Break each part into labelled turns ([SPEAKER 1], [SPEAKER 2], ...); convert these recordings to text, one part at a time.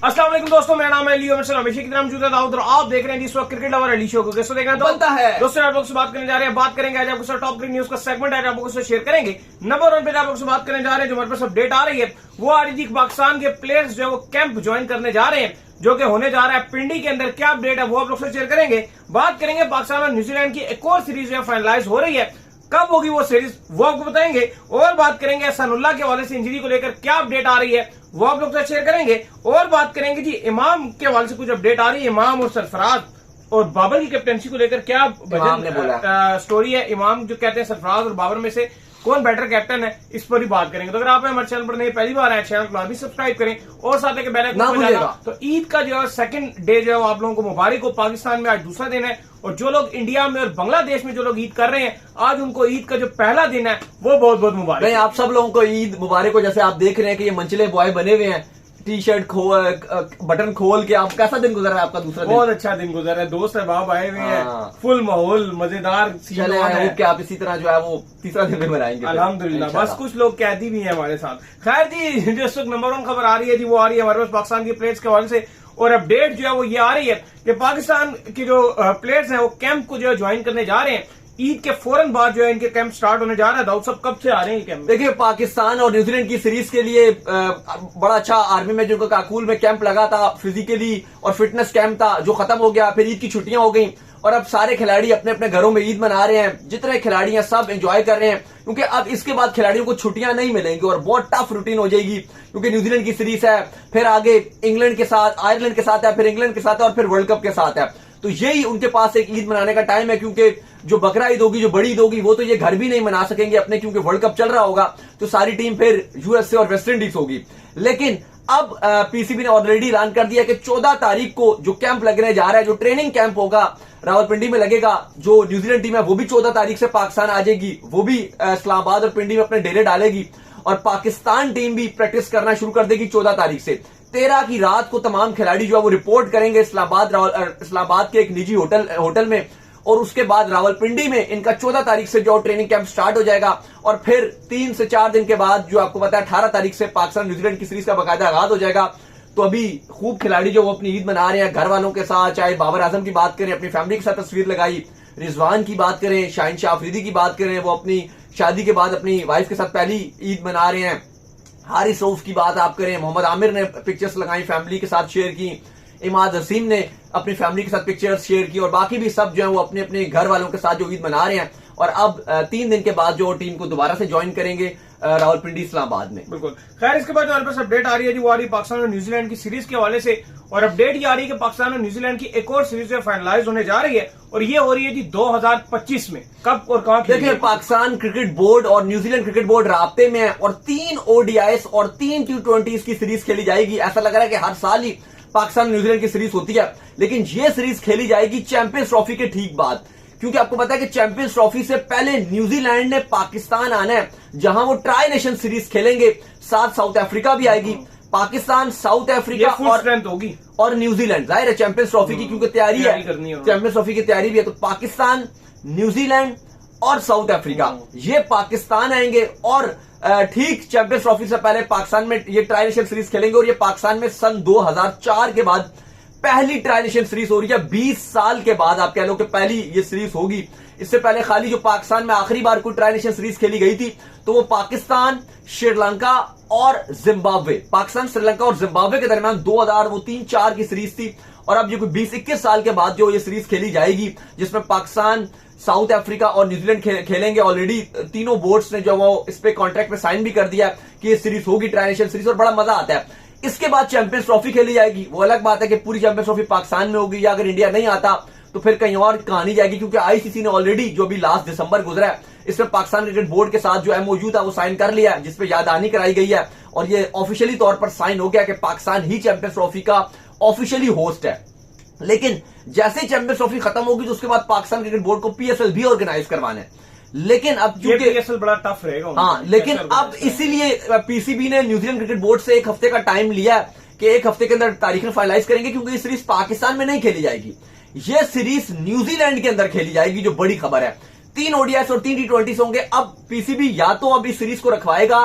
[SPEAKER 1] अस्सलाम वालेकुम दोस्तों, मेरा नाम है लियो मिशेल, हमेशा की तरह मौजूद है दाऊद और आप देख रहे हैं जिस वक्त क्रिकेट लवर अली शो को। कैसे देखना
[SPEAKER 2] बनता है
[SPEAKER 1] दोस्तों, आप लोग से बात करने जा रहे हैं। बात करेंगे आज आपको सर टॉप क्रिकेट न्यूज का सेगमेंट है, आप लोगों से शेयर करेंगे। नंबर 1 पे आप लोग से बात करने जा रहे हैं, जो हमारे पास अपडेट आ रही है वो आ रही थी पाकिस्तान के प्लेयर्स जो है वो कैंप ज्वाइन करने जा रहे हैं, जो कि होने जा रहा है पिंडी के अंदर। क्या अपडेट है वो आप लोग से शेयर करेंगे। बात करेंगे पाकिस्तान और न्यूजीलैंड की एक और सीरीज जो है फाइनलाइज हो रही है, कब होगी वो सीरीज वो आपको बताएंगे। और बात करेंगे सनुल्लाह के हवाले से इंजरी को लेकर क्या अपडेट आ रही है वो आप लोग से शेयर करेंगे। और बात करेंगे जी इमाम के हवाले से कुछ अपडेट आ रही है, इमाम और सरफराज और बाबर की कैप्टनसी को लेकर क्या स्टोरी है। इमाम जो कहते हैं सरफराज और बाबर में से कौन बेटर कैप्टन है, इस पर ही बात करेंगे। तो अगर आप हमारे चैनल पर नहीं पहली बार आए, चैनल को भी सब्सक्राइब करें और साथ ही बेल आइकन को दबाना। तो ईद का जो है सेकंड डे जो है आप लोगों को मुबारक हो। पाकिस्तान में आज दूसरा दिन है और जो लोग इंडिया में और बांग्लादेश में जो लोग ईद कर रहे हैं, आज उनको ईद का जो पहला दिन है वो बहुत बहुत मुबारक।
[SPEAKER 2] नहीं, आप सब लोगों को ईद मुबारक हो। जैसे आप देख रहे हैं कि ये मंचले बॉय बने हुए हैं, टी शर्ट बटन खोल के। आप कैसा दिन गुजर रहा है आपका दूसरा दिन?
[SPEAKER 1] बहुत अच्छा दिन गुजर रहा है, दोस्त अहबाब आए हुए हैं, फुल माहौल मजेदार।
[SPEAKER 2] कि आप इसी तरह जो है वो तीसरा दिन में मनाएंगे
[SPEAKER 1] अल्हम्दुलिल्लाह। बस कुछ लोग कैदी भी हैं हमारे साथ। खैर जी, जो इस वक्त नंबर 1 खबर आ रही है जी वो आ रही है हमारे पास पाकिस्तान के प्लेयर्स के हवाले से। और अपडेट जो है वो ये आ रही है कि पाकिस्तान के जो प्लेयर्स हैं वो कैंप को जो है ज्वाइन करने जा रहे हैं। ईद के फौरन बाद जो है इनके कैंप स्टार्ट होने जा रहा है। दाऊद साहब कब से आ रहे हैं कैंप?
[SPEAKER 2] देखिए, पाकिस्तान और न्यूजीलैंड की सीरीज के लिए बड़ा अच्छा आर्मी में जो काकुल में कैंप लगा था, फिजिकली और फिटनेस कैंप था, जो खत्म हो गया। फिर ईद की छुट्टियां हो गई और अब सारे खिलाड़ी अपने अपने घरों में ईद मना रहे हैं। जितने खिलाड़ी हैं सब एंजॉय कर रहे हैं, क्योंकि अब इसके बाद खिलाड़ियों को छुट्टियां नहीं मिलेंगी और बहुत टफ रूटीन हो जाएगी। क्योंकि न्यूजीलैंड की सीरीज है, फिर आगे इंग्लैंड के साथ, आयरलैंड के साथ है, फिर इंग्लैंड के साथ है और फिर वर्ल्ड कप के साथ है। तो यही उनके पास एक ईद मनाने का टाइम है, क्योंकि जो बकरा ईद होगी, जो बड़ी ईद होगी, वो तो ये घर भी नहीं मना सकेंगे अपने, क्योंकि वर्ल्ड कप चल रहा होगा। तो सारी टीम फिर यूएसए और वेस्ट इंडीज होगी। लेकिन अब पीसीबी ने ऑलरेडी ऐलान कर दिया कि 14 तारीख को जो कैंप लगने जा रहा है, जो ट्रेनिंग कैंप होगा रावलपिंडी में लगेगा। जो न्यूजीलैंड टीम है वो भी 14 तारीख से पाकिस्तान आ जाएगी, वो भी इस्लामाबाद और पिंडी में अपने डेरे डालेगी। और पाकिस्तान टीम भी प्रैक्टिस करना शुरू कर देगी 14 तारीख से। 13 की रात को तमाम खिलाड़ी जो है वो रिपोर्ट करेंगे इस्लामाबाद के एक निजी होटल में। और उसके बाद रावलपिंडी में इनका 14 तारीख से जो ट्रेनिंग कैंप स्टार्ट हो जाएगा। और फिर 3 से 4 दिन के बाद जो आपको पता है 18 तारीख से पाकिस्तान न्यूजीलैंड की सीरीज का बाकायदा आगाज हो जाएगा। तो अभी खूब खिलाड़ी जो वो अपनी ईद मना रहे हैं घर वालों के साथ। चाहे बाबर आजम की बात करें, अपनी फैमिली के साथ तस्वीर लगाई, रिजवान की बात करें, शाहीन शाह अफरीदी की बात करें, वो अपनी शादी के बाद अपनी वाइफ के साथ पहली ईद मना रहे हैं। हारिस रऊफ की बात आप करें, मोहम्मद आमिर ने पिक्चर्स लगाई, फैमिली के साथ शेयर की। इमाद हसीम ने अपनी फैमिली के साथ पिक्चर्स शेयर की। और बाकी भी सब जो है वो अपने अपने घर वालों के साथ जो ईद मना रहे हैं। और अब 3 दिन के बाद जो टीम को दोबारा से ज्वाइन करेंगे रावलपिंडी इस्लामाबाद में।
[SPEAKER 1] बिल्कुल। खैर, इसके बाद हमारे पास अपडेट आ रही है जी वो आ रही है पाकिस्तान और न्यूजीलैंड की सीरीज के हवाले से। और अपडेट ये आ रही है कि पाकिस्तान और न्यूजीलैंड की एक और सीरीज फाइनलाइज होने जा रही है और ये हो रही है जी 2025 में। कब और कहां?
[SPEAKER 2] देखिए, पाकिस्तान क्रिकेट बोर्ड और न्यूजीलैंड क्रिकेट बोर्ड राब्ते में है और 3 ODIs और 3 T20s की सीरीज खेली जाएगी। ऐसा लग रहा है कि हर साल ही पाकिस्तान न्यूजीलैंड की सीरीज होती है, लेकिन ये सीरीज खेली जाएगी चैंपियंस ट्रॉफी के ठीक बाद। क्योंकि आपको पता है कि चैंपियंस ट्रॉफी से पहले न्यूजीलैंड ने पाकिस्तान आना है, जहां वो ट्राई नेशन सीरीज खेलेंगे। साथ साउथ अफ्रीका भी आएगी। पाकिस्तान, साउथ अफ्रीका
[SPEAKER 1] होगी
[SPEAKER 2] और न्यूजीलैंड। जाहिर है चैंपियंस ट्रॉफी की क्योंकि तैयारी है, चैंपियंस ट्रॉफी की तैयारी भी है। तो पाकिस्तान, न्यूजीलैंड और साउथ अफ्रीका, ये पाकिस्तान आएंगे और ठीक चैंपियंस ट्रॉफी से पहले पाकिस्तान में ये ट्राई नेशन सीरीज खेलेंगे। और ये पाकिस्तान में सन 2004 के बाद पहली ट्राई नेशन सीरीज हो रही है। 20 साल के बाद आप कह लो कि पहली ये सीरीज होगी। इससे पहले खाली जो पाकिस्तान में आखिरी बार कोई ट्राई नेशन सीरीज खेली गई थी तो वो पाकिस्तान, श्रीलंका और जिम्बाब्वे, पाकिस्तान, श्रीलंका और जिम्बाब्वे के दरमियान 2003-4 की सीरीज थी। और अब जो 20-21 साल के बाद जो ये सीरीज खेली जाएगी, जिसमें पाकिस्तान, साउथ अफ्रीका और न्यूजीलैंड खेलेंगे। ऑलरेडी तीनों बोर्ड्स ने जो वो इस पे कॉन्ट्रैक्ट पे साइन भी कर दिया कि ये सीरीज होगी ट्राई नेशन सीरीज और बड़ा मजा आता है। इसके बाद चैंपियंस ट्रॉफी खेली जाएगी। वो अलग बात है कि पूरी चैंपियंस ट्रॉफी पाकिस्तान में होगी, या अगर इंडिया नहीं आता तो फिर कहीं और कहानी जाएगी। क्योंकि आईसीसी ने ऑलरेडी जो भी लास्ट दिसंबर गुजरा है, इसमें पाकिस्तान क्रिकेट बोर्ड के साथ जो MOU था वो साइन कर लिया, जिसपे याददहानी कराई गई है। और ये ऑफिशियली तौर पर साइन हो गया कि पाकिस्तान ही चैंपियंस ट्रॉफी का ऑफिशियली होस्ट है। लेकिन जैसे ही चैंपियंस ट्रॉफी खत्म होगी तो उसके बाद पाकिस्तान क्रिकेट बोर्ड को PSL भी ऑर्गेनाइज करवाना है। लेकिन अब चूंकि
[SPEAKER 1] PSL बड़ा टफ रहेगा।
[SPEAKER 2] हाँ, लेकिन अब इसीलिए पीसीबी ने न्यूजीलैंड क्रिकेट बोर्ड से 1 हफ्ते का टाइम लिया कि 1 हफ्ते के अंदर तारीखें फाइनलाइज करेंगे, क्योंकि ये सीरीज पाकिस्तान में नहीं खेली जाएगी, ये सीरीज न्यूजीलैंड के अंदर खेली जाएगी। जो बड़ी खबर है, 3 ODIs और 3 T20s होंगे। अब पीसीबी या तो अब इस सीरीज को रखवाएगा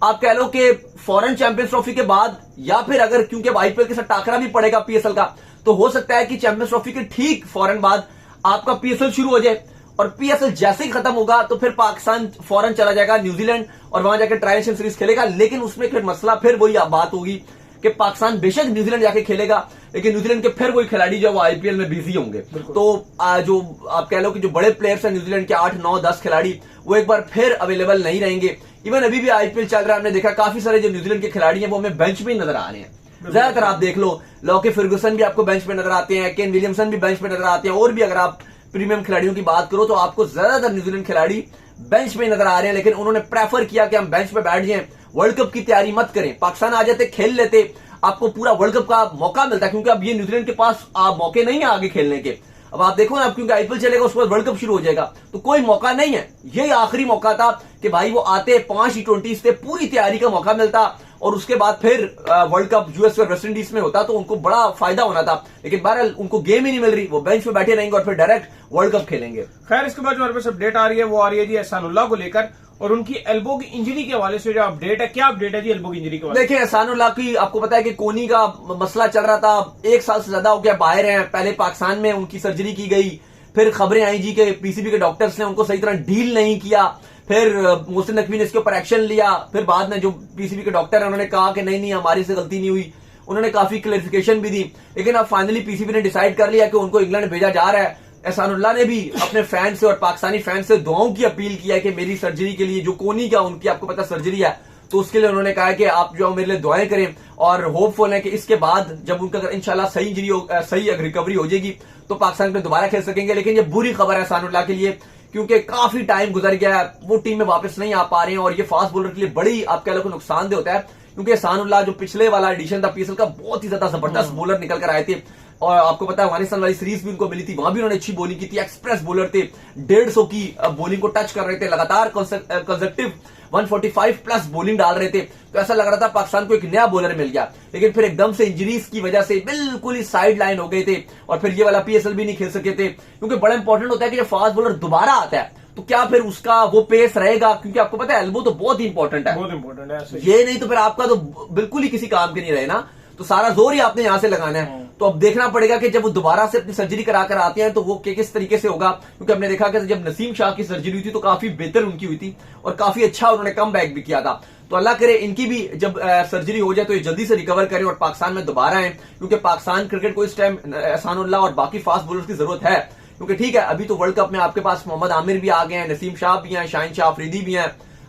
[SPEAKER 2] आप कह लो कि फॉरेन चैंपियंस ट्रॉफी के बाद, या फिर अगर क्योंकि अब आईपीएल के साथ टाकरा भी पड़ेगा पीएसएल का, तो हो सकता है कि चैंपियंस ट्रॉफी के ठीक फौरन बाद आपका पीएसएल शुरू हो जाए, और पीएसएल जैसे ही खत्म होगा तो फिर पाकिस्तान फौरन चला जाएगा न्यूजीलैंड और वहां जाकर ट्रायल नेशन सीरीज खेलेगा। लेकिन उसमें फिर मसला फिर वही बात होगी कि पाकिस्तान बेशक न्यूजीलैंड जाके खेलेगा, लेकिन न्यूजीलैंड के फिर वही खिलाड़ी जो वो आईपीएल में बिजी होंगे। तो जो आप कह लो कि जो बड़े प्लेयर्स हैं न्यूजीलैंड के 8, 9, 10 खिलाड़ी, वो एक बार फिर अवेलेबल नहीं रहेंगे। इवन अभी भी आईपीएल चल रहा है, हमने देखा काफी सारे जो न्यूजीलैंड के खिलाड़ी हैं वो हमें बेंच में ही नजर आ रहे हैं। ज्यादातर आप देख लो, लॉकी फर्गुसन भी आपको बेंच पे नजर आते हैं, केन विलियमसन भी बेंच पे नजर आते हैं, और भी अगर आप प्रीमियम खिलाड़ियों की बात करो तो आपको ज्यादातर न्यूजीलैंड खिलाड़ी बेंच पे नजर आ रहे हैं। लेकिन उन्होंने प्रेफर किया कि हम बेंच पे बैठ जाएं, वर्ल्ड कप की तैयारी मत करें। पाकिस्तान आ जाते, खेल लेते, आपको पूरा वर्ल्ड कप का मौका मिलता है, क्योंकि अब ये न्यूजीलैंड के पास मौके नहीं है आगे खेलने के। अब आप देखो ना, अब क्योंकि आईपीएल चलेगा उसके बाद वर्ल्ड कप शुरू हो जाएगा, तो कोई मौका नहीं है। यही आखिरी मौका था कि भाई वो आते, 5 T20 से पूरी तैयारी का मौका मिलता, और उसके बाद फिर वर्ल्ड कप यूएस और वेस्ट इंडीज में होता तो उनको बड़ा फायदा होना था। लेकिन बहरहाल उनको गेम ही नहीं मिल रही, वो बेंच पे बैठे रहेंगे और फिर डायरेक्ट वर्ल्ड कप खेलेंगे।
[SPEAKER 1] खैर, इसके बाद जो हमारे पास अपडेट आ रही है वो आ रही है जी एहसानुल्लाह को लेकर, और उनकी एल्बो की इंजरी के हवाले से जो अपडेट है। क्या अपडेट है जी एल्बो की इंजरी के हवाले?
[SPEAKER 2] देखिए, एहसानुल्लाह की आपको पता है कि कोनी का मसला चल रहा था, 1 साल से ज्यादा हो गया बाहर हैं। पहले पाकिस्तान में उनकी सर्जरी की गई, फिर खबरें आई जी के पीसीबी के डॉक्टर्स ने उनको सही तरह डील नहीं किया, फिर मोहसिन नकवी ने इसके ऊपर एक्शन लिया, फिर बाद में जो पीसीबी के डॉक्टर है उन्होंने कहा कि नहीं हमारी से गलती नहीं हुई, उन्होंने काफी क्लैरिफिकेशन भी दी। लेकिन अब फाइनली पीसीबी ने डिसाइड कर लिया कि उनको इंग्लैंड भेजा जा रहा है। एहसानुल्लाह ने भी अपने फैन से और पाकिस्तानी फैन से दुआओं की अपील किया है कि मेरी सर्जरी के लिए, जो कोनी का उनकी आपको पता सर्जरी है, तो उसके लिए उन्होंने कहा है कि आप जो मेरे लिए दुआएं करें, और होपफुल है कि इसके बाद जब उनका इंशाल्लाह सही इंजरी सही रिकवरी हो जाएगी तो पाकिस्तान में दोबारा खेल सकेंगे। लेकिन ये बुरी खबर है एहसानुल्लाह के लिए, क्योंकि काफी टाइम गुजर गया है, वो टीम में वापस नहीं आ पा रहे हैं, और ये फास्ट बॉलर के लिए बड़ी आप कह लो नुकसानदेह होता है। क्योंकि एहसानुल्लाह जो पिछले वाला एडिशन था पीएसएल का, बहुत ही ज्यादा जबरदस्त बॉलर निकल कर आए थे, और आपको पता है अफगानिस्तान वाली सीरीज भी उनको मिली थी, वहां भी उन्होंने अच्छी बॉलिंग की थी। एक्सप्रेस बॉलर थे, 150 की बॉलिंग को टच कर रहे थे, लगातार कंसेक्टिव 145 प्लस बॉलिंग डाल रहे थे। तो ऐसा लग रहा था पाकिस्तान को एक नया बॉलर मिल गया। लेकिन फिर एकदम से इंजरीज की वजह से बिल्कुल ही साइड लाइन हो गए थे, और फिर ये वाला पीएसएल भी नहीं खेल सके थे। क्योंकि बड़ा इंपॉर्टेंट होता है कि जब फास्ट बॉलर दोबारा आता है तो क्या फिर उसका वो पेस रहेगा, क्योंकि आपको पता है एल्बो तो बहुत ही इंपॉर्टेंट है,
[SPEAKER 1] बहुत इंपॉर्टेंट है।
[SPEAKER 2] ये नहीं तो फिर आपका तो बिल्कुल ही किसी काम के नहीं रहे ना, तो सारा जोर ही आपने यहां से लगाना है। तो अब देखना पड़ेगा कि जब वो दोबारा से अपनी सर्जरी कराकर आते हैं तो वो किस तरीके से होगा। क्योंकि हमने देखा कि जब नसीम शाह की सर्जरी हुई थी तो काफी बेहतर उनकी हुई थी, और काफी अच्छा उन्होंने कम बैक भी किया था। तो अल्लाह करे इनकी भी जब सर्जरी हो जाए तो ये जल्दी से रिकवर करें और पाकिस्तान में दोबारा आए, क्योंकि पाकिस्तान क्रिकेट को इस टाइम एहसानुल्लाह और बाकी फास्ट बॉलर्स की जरूरत है। क्योंकि ठीक है, अभी तो वर्ल्ड कप में आपके पास मोहम्मद आमिर भी आ गए हैं, नसीम शाह भी हैं, शाहीन शाह अफरीदी भी हैं,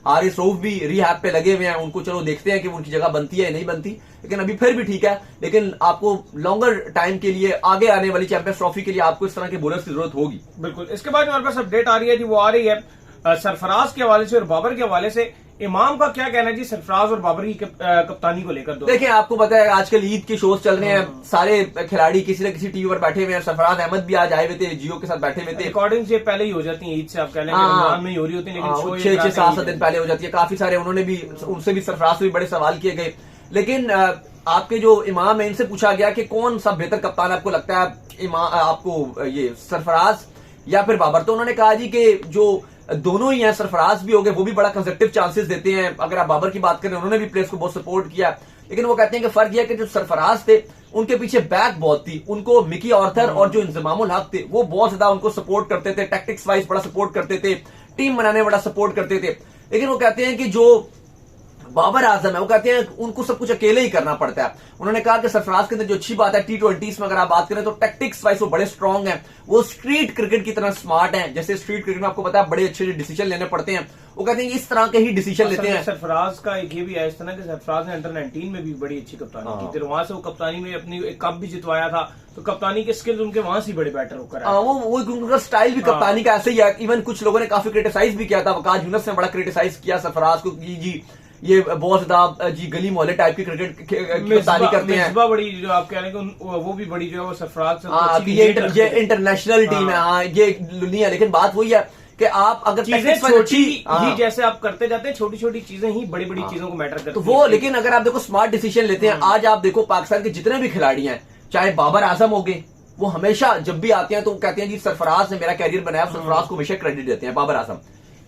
[SPEAKER 2] हारिस रऊफ भी रिहैब पे लगे हुए हैं। उनको चलो देखते हैं कि उनकी जगह बनती है या नहीं बनती, लेकिन अभी फिर भी ठीक है। लेकिन आपको लॉन्गर टाइम के लिए, आगे आने वाली चैंपियंस ट्रॉफी के लिए आपको इस तरह के बॉलर्स की जरूरत होगी।
[SPEAKER 1] बिल्कुल। इसके बाद हमारे पास अपडेट आ रही है जी, वो आ रही है सरफराज के हवाले से और बाबर के हवाले से। इमाम का क्या कहना है जी सरफराज और बाबर की कप्तानी को लेकर?
[SPEAKER 2] देखिए, आपको पता है आजकल ईद के शोज चल रहे हैं, सारे खिलाड़ी किसी न किसी टीवी पर बैठे हुए हैं। सरफराज अहमद भी आज आए हुए थे, जियो के साथ बैठे हुए थे।
[SPEAKER 1] रिकॉर्डिंग से पहले ही हो जाती है ईद से, आप कह लें रमजान में ही हो रही होती है, लेकिन
[SPEAKER 2] 6-7 दिन पहले हो जाती है। काफी सारे उन्होंने भी, उनसे भी सरफराज से भी बड़े सवाल किए गए। लेकिन आपके जो इमाम है इनसे पूछा गया कि कौन सा बेहतर कप्तान आपको लगता है, इमाम आपको ये सरफराज या फिर बाबर? तो उन्होंने कहा जी कि जो दोनों ही हैं, सरफराज भी हो गए, वो भी बड़ा कंस्ट्रक्टिव चांसेस देते हैं। अगर आप बाबर की बात करें, उन्होंने भी प्लेयर्स को बहुत सपोर्ट किया, लेकिन वो कहते हैं कि फर्क यह कि जो सरफराज थे उनके पीछे बैक बहुत थी, उनको मिकी ऑर्थर और जो इंजमामुल हक थे वो बहुत ज्यादा उनको सपोर्ट करते थे, टैक्टिक्स वाइज बड़ा सपोर्ट करते थे, टीम बनाने में बड़ा सपोर्ट करते थे। लेकिन वो कहते हैं कि जो बाबर आजम है, वो कहते हैं उनको सब कुछ अकेले ही करना पड़ता है। उन्होंने कहा कि सरफराज के अंदर जो अच्छी बात है T20s में अगर आप बात करें तो टैक्टिक्स वाइज वो बड़े स्ट्रांग हैं, वो स्ट्रीट क्रिकेट की तरह स्मार्ट हैं। जैसे स्ट्रीट क्रिकेट में आपको पता है बड़े अच्छे डिसीजन लेने पड़ते हैं, वो कहते हैं इस तरह के ही डिसीजन लेते हैं।
[SPEAKER 1] सरफराज का एक ये भी है इस तरह कि सरफराज ने अंडर 19 में भी बड़ी अच्छी कप्तानी की थी, वहां से वो कप्तानी में अपनी एक कप भी जितवाया था, तो कप्तानी के स्किल्स उनके वहां से बड़े बेटर होकर
[SPEAKER 2] वो उनका स्टाइल भी कप्तानी का ऐसे ही है। इवन कुछ लोगों ने काफी क्रिटिसाइज भी किया था, वकास यूनुस ने बड़ा क्रिटिसाइज किया सरफराज को, जी ये बहुत ज्यादा जी गली मोहल्ले टाइप की क्रिकेट कप्तानी करते हैं।
[SPEAKER 1] बड़ी जो आप कह रहे हैं वो भी बड़ी जो है वो सरफराज से
[SPEAKER 2] ये इंटरनेशनल टीम है, हाँ ये नहीं है। लेकिन बात वही है कि आप अगर
[SPEAKER 1] चीजें छोटी ही जैसे आप करते जाते हैं, छोटी छोटी चीजें ही बड़ी बड़ी चीजों को मैटर करती हैं।
[SPEAKER 2] तो वो, लेकिन अगर आप देखो स्मार्ट डिसीजन लेते हैं। आज आप देखो पाकिस्तान के जितने भी खिलाड़ी हैं, चाहे बाबर आजम हो गए, वो हमेशा जब भी आते हैं तो वो कहते हैं जी सरफराज ने मेरा कैरियर बनाया, सरफराज को हमेशा क्रेडिट देते हैं। बाबर आजम,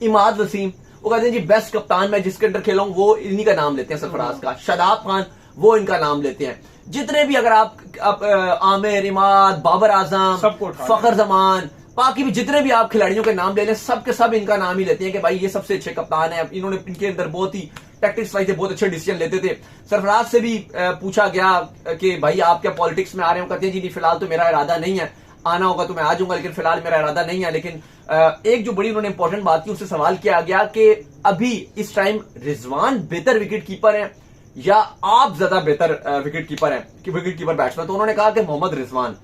[SPEAKER 2] इमाद वसीम, वो कहते हैं जी बेस्ट कप्तान मैं जिसके अंडर खेला हूं वो इन्हीं का नाम लेते हैं, सरफराज का, शादाब खान वो इनका नाम लेते हैं। जितने भी अगर आप आमिर, इमाद, बाबर आजम,
[SPEAKER 1] सबको उठा
[SPEAKER 2] फखर जमान, बाकी भी जितने भी आप खिलाड़ियों के नाम ले लें, सब के सब इनका नाम ही लेते हैं कि भाई ये सबसे अच्छे कप्तान है। इन्होंने इनके अंदर बहुत ही टैक्टिक्स वाइज बहुत अच्छे डिसीजन लेते थे। सरफराज से भी पूछा गया कि भाई आप क्या पॉलिटिक्स में आ रहे हो, कहते हैं जी नहीं फिलहाल तो मेरा इरादा नहीं है, आना होगा तो मैं आ जाऊंगा लेकिन फिलहाल मेरा इरादा नहीं है। लेकिन एक जो बड़ी उन्होंने इंपॉर्टेंट बात की, उससे सवाल किया गया कि अभी इस टाइम रिजवान बेहतर विकेट कीपर है या आप ज्यादा बेहतर विकेट कीपर है कि विकेट कीपर बैट्समैन, तो उन्होंने कहा कि मोहम्मद रिजवान।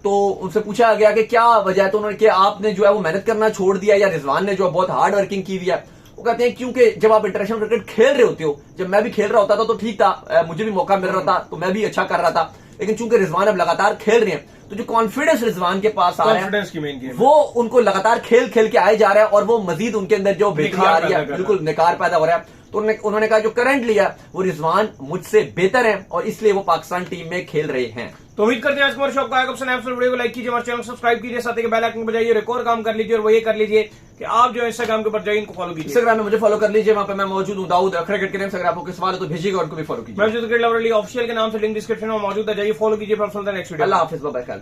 [SPEAKER 2] तो उनसे पूछा गया कि क्या वजह है, तो उन्होंने कि आपने जो है वो मेहनत करना छोड़ दिया या रिजवान ने जो है बहुत हार्ड वर्किंग की हुई है। वो कहते हैं क्योंकि जब आप इंटरनेशनल क्रिकेट खेल रहे होते हो, जब मैं भी खेल रहा होता था तो ठीक था, मुझे भी मौका मिल रहा था तो मैं भी अच्छा कर रहा था, लेकिन चूंकि रिजवान अब लगातार खेल रहे हैं तो जो कॉन्फिडेंस रिजवान के पास आ रहा है वो उनको लगातार खेल खेल के आए जा रहा है और वो मजीद उनके अंदर जो बेहतरी आ रही है, बिल्कुल निखार पैदा हो रहा है। तो उन्होंने कहा जो करंटली है वो रिजवान मुझसे बेहतर है और इसलिए वो पाकिस्तान टीम में खेल रहे हैं।
[SPEAKER 1] तो उम्मीद करते हैं आज हमारे शो का वीडियो को लाइक कीजिए, हमारे चैनल सब्सक्राइब कीजिए, साथ ही बेल आइकन पर जाइए और एक और काम कर लीजिए और वो ये कर लीजिए कि आप जो इंस्टाग्राम के ऊपर जाइए इनको फॉलो कीजिए।
[SPEAKER 2] इंस्टाग्राम में मुझे फॉलो कर लीजिए, वहां पे मैं मौजूद हूं, दाऊद क्रिकेट के नाम से। अगर आपको सवाल है तो भेजिएगा और उनको भी फॉलो कीजिए।
[SPEAKER 1] मैं क्रिकेट लवर ऑफिशियल के नाम से लिंक डिस्क्रिप्शन में मौजूद है, जाइए फॉलो कीजिए। नेक्स्ट वीडियो
[SPEAKER 2] अल्लाह हाफिज, बाय बाय।